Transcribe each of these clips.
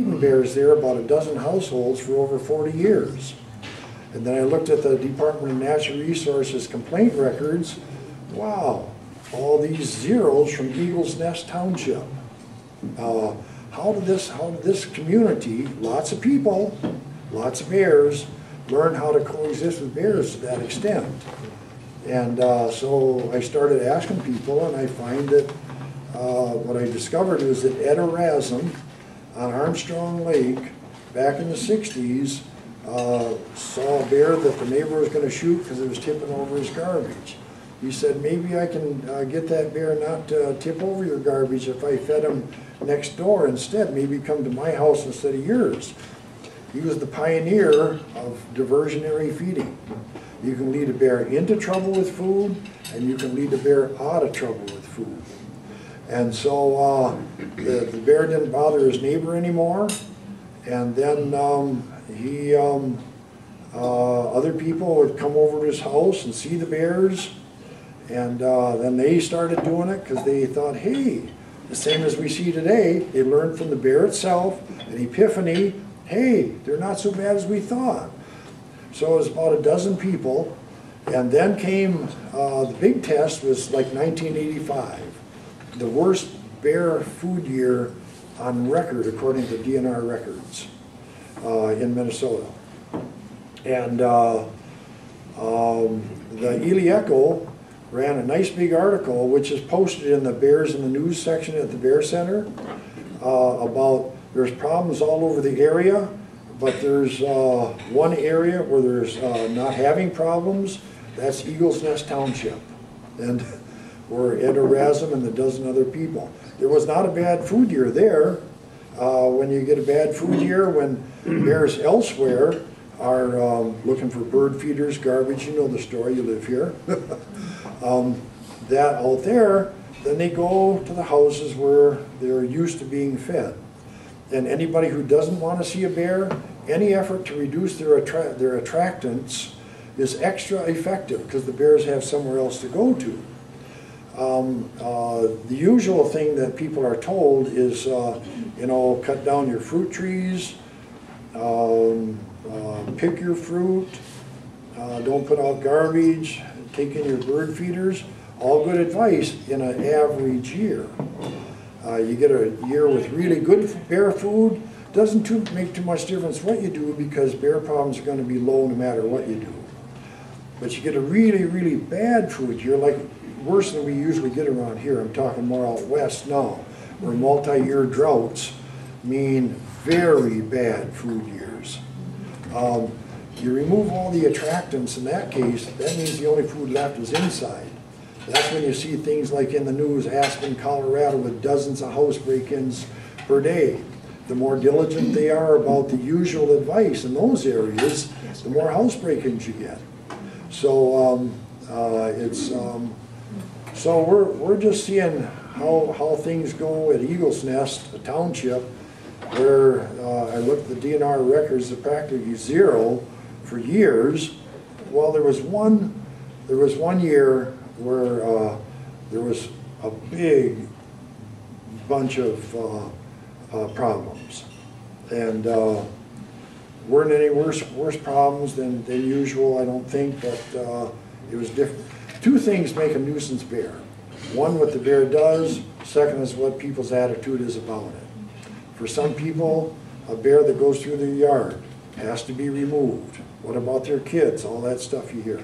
bears there, about a dozen households for over 40 years. And then I looked at the Department of Natural Resources complaint records. Wow, all these zeros from Eagles Nest Township. How did this community, lots of people, lots of bears, learn how to coexist with bears to that extent? And so I started asking people, and I find that what I discovered was that Ed Erasm on Armstrong Lake back in the 60s saw a bear that the neighbor was going to shoot because it was tipping over his garbage. He said, maybe I can get that bear not to tip over your garbage if I fed him next door instead. Maybe come to my house instead of yours. He was the pioneer of diversionary feeding. You can lead a bear into trouble with food, and you can lead a bear out of trouble with food. And so the bear didn't bother his neighbor anymore, and then other people would come over to his house and see the bears, and then they started doing it because they thought, hey, the same as we see today, they learned from the bear itself, an epiphany, hey, they're not so bad as we thought. So it was about a dozen people, and then came, the big test was like 1985, the worst bear food year on record according to DNR records in Minnesota. And the Ely Echo ran a nice big article, which is posted in the Bears in the News section at the Bear Center, about there's problems all over the area, but there's one area where there's not having problems. That's Eagles Nest Township, and where Ed Erasm and a dozen other people. There was not a bad food year there. When you get a bad food year, when bears elsewhere are looking for bird feeders, garbage, you know the story, you live here. That out there, then they go to the houses where they're used to being fed. And anybody who doesn't want to see a bear, any effort to reduce their attractants is extra effective because the bears have somewhere else to go to. The usual thing that people are told is, you know, cut down your fruit trees, pick your fruit, don't put out garbage, take in your bird feeders. All good advice in an average year. You get a year with really good bear food, doesn't make too much difference what you do because bear problems are going to be low no matter what you do. But you get a really, really bad food year, like worse than we usually get around here. I'm talking more out west now, where multi-year droughts mean very bad food years. You remove all the attractants in that case, that means the only food left is inside. That's when you see things like in the news, Aspen, Colorado, with dozens of house break-ins per day. The more diligent they are about the usual advice in those areas, the more house break-ins you get. So so we're just seeing how things go at Eagles Nest, a township, where I looked at the DNR records of practically zero for years. Well, there was one year where there was a big bunch of problems, and weren't any worse problems than usual, I don't think, but it was different. Two things make a nuisance bear. One, what the bear does. Second is what people's attitude is about it. For some people, a bear that goes through their yard has to be removed. What about their kids? All that stuff you hear.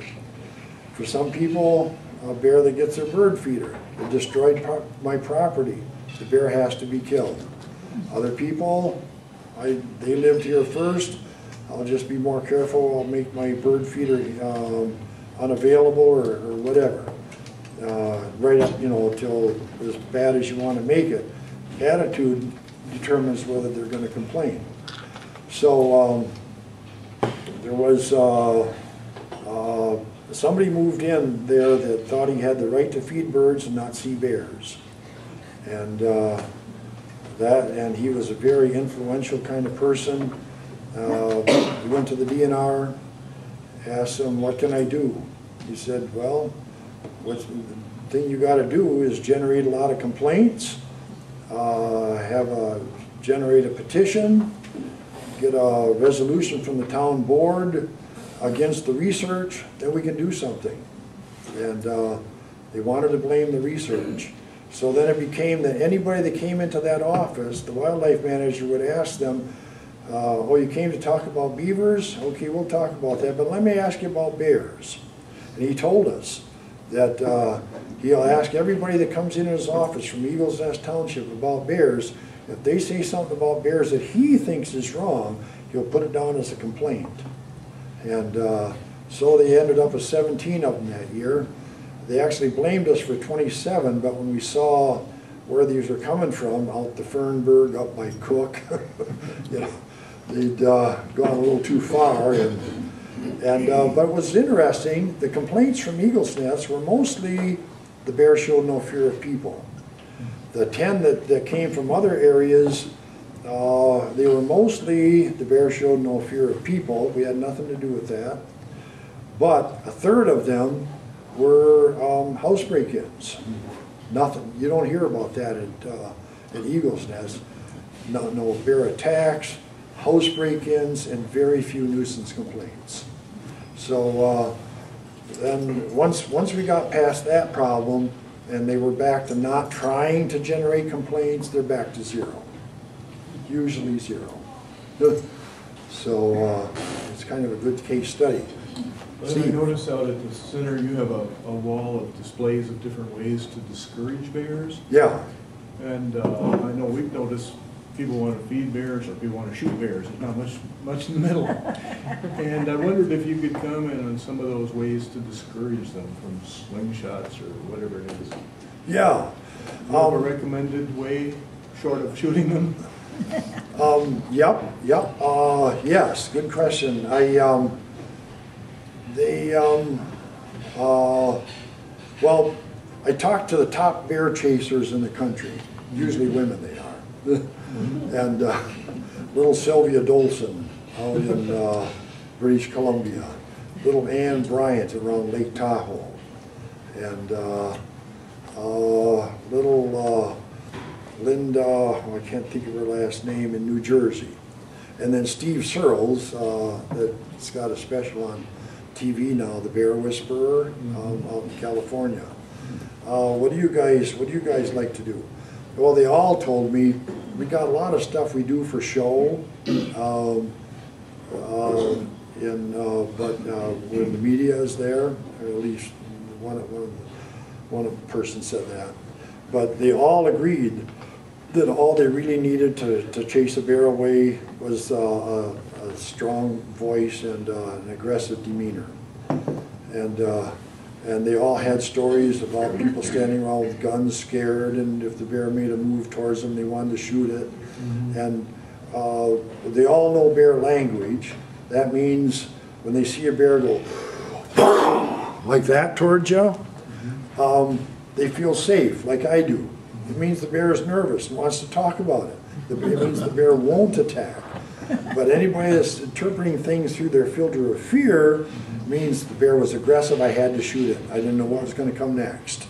For some people, a bear that gets their bird feeder, it destroyed my property, the bear has to be killed. Other people, they lived here first, I'll just be more careful, I'll make my bird feeder unavailable or whatever. Right up, you know, till as bad as you want to make it. Attitude determines whether they're going to complain. So there was somebody moved in there that thought he had the right to feed birds and not see bears, and he was a very influential kind of person. We went to the DNR, asked him, what can I do? He said, well, the thing you got to do is generate a lot of complaints, have a generate a petition, get a resolution from the town board against the research, then we can do something. And they wanted to blame the research. So then it became that anybody that came into that office, the wildlife manager would ask them, oh, you came to talk about beavers? Okay, we'll talk about that, but let me ask you about bears. And he told us that he'll ask everybody that comes in his office from Eagles Nest Township about bears. If they say something about bears that he thinks is wrong, he'll put it down as a complaint. And so they ended up with 17 of them that year. They actually blamed us for 27, but when we saw where these were coming from, out the Fernberg, up by Cook, you know, they'd gone a little too far. But it was interesting, the complaints from Eagles Nest were mostly the bear showed no fear of people. The 10 that came from other areas, they were mostly the bear showed no fear of people. We had nothing to do with that. But a third of them were house break-ins. Nothing. You don't hear about that at Eagles Nest. No bear attacks, house break-ins, and very few nuisance complaints. So then once we got past that problem, and they were back to not trying to generate complaints, they're back to zero. Usually zero. So it's kind of a good case study. Well, I noticed out at the center you have a wall of displays of different ways to discourage bears. Yeah. And I know we've noticed people want to feed bears or people want to shoot bears. There's not much in the middle. And I wondered if you could comment on some of those ways to discourage them from slingshots or whatever it is. Yeah. Do you have a recommended way, short of shooting them? Yes, good question. Well, I talked to the top bear chasers in the country, usually women they are. And little Sylvia Dolson out in British Columbia, little Ann Bryant around Lake Tahoe, and little Linda, I can't think of her last name, in New Jersey. And then Steve Searles, that's got a special on TV now, the Bear Whisperer, out in California. What do you guys like to do? Well, they all told me we got a lot of stuff we do for show, but when the media is there, or at least one person said that. But they all agreed that all they really needed to chase a bear away was a strong voice and an aggressive demeanor. And they all had stories about people standing around with guns scared, and if the bear made a move towards them, they wanted to shoot it. Mm-hmm. And they all know bear language. That means when they see a bear go like that towards you, they feel safe, like I do. It means the bear is nervous and wants to talk about it. It means the bear won't attack. But anybody that's interpreting things through their filter of fear means the bear was aggressive, I had to shoot it. I didn't know what was going to come next.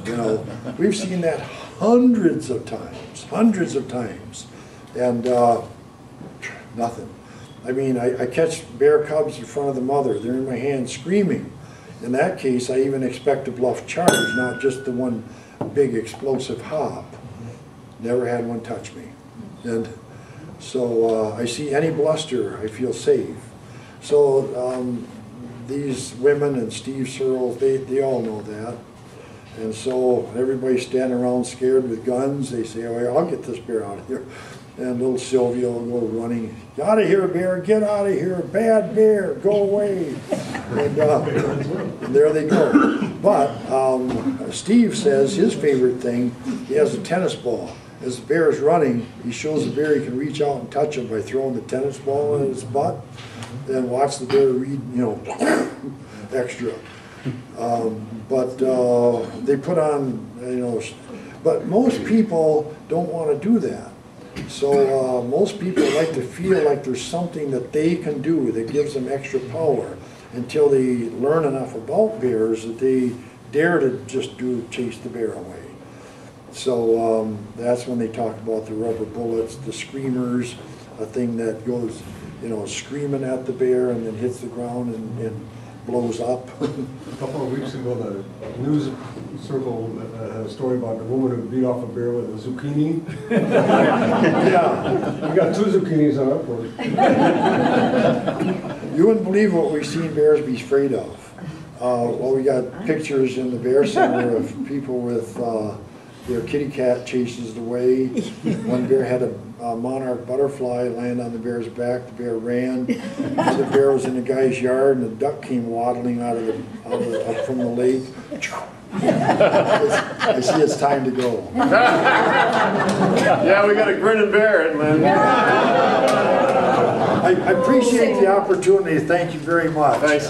You know, we've seen that hundreds of times, and nothing. I mean, I catch bear cubs in front of the mother. They're in my hand screaming. In that case, I even expect a bluff charge, not just the one big explosive hop. Never had one touch me. And so I see any bluster, I feel safe. So these women and Steve Searles, they all know that. And so everybody's standing around scared with guns. They say, oh, I'll get this bear out of here. And little Sylvia will go running, out of here, bear, get out of here, bad bear, go away. And there they go. But Steve says his favorite thing, he has a tennis ball. As the bear is running, he shows the bear he can reach out and touch him by throwing the tennis ball in his butt, and watch the bear read, extra. But they put on, but most people don't want to do that. So most people like to feel like there's something that they can do that gives them extra power until they learn enough about bears that they dare to just chase the bear away. So that's when they talked about the rubber bullets, the screamers, a thing that goes, you know, screaming at the bear and then hits the ground and blows up. A couple of weeks ago, the news circle had a story about the woman who beat off a bear with a zucchini. Yeah. We got 2 zucchinis on our porch. You wouldn't believe what we've seen bears be afraid of. Well, we got pictures in the bear center of people with their kitty cat chases it away. One bear had a monarch butterfly land on the bear's back. The bear ran. The bear was in the guy's yard, and the duck came waddling out of from the lake. I see it's time to go. Yeah, we got a grinning bear, Lynn. I appreciate the opportunity. Thank you very much. Thanks.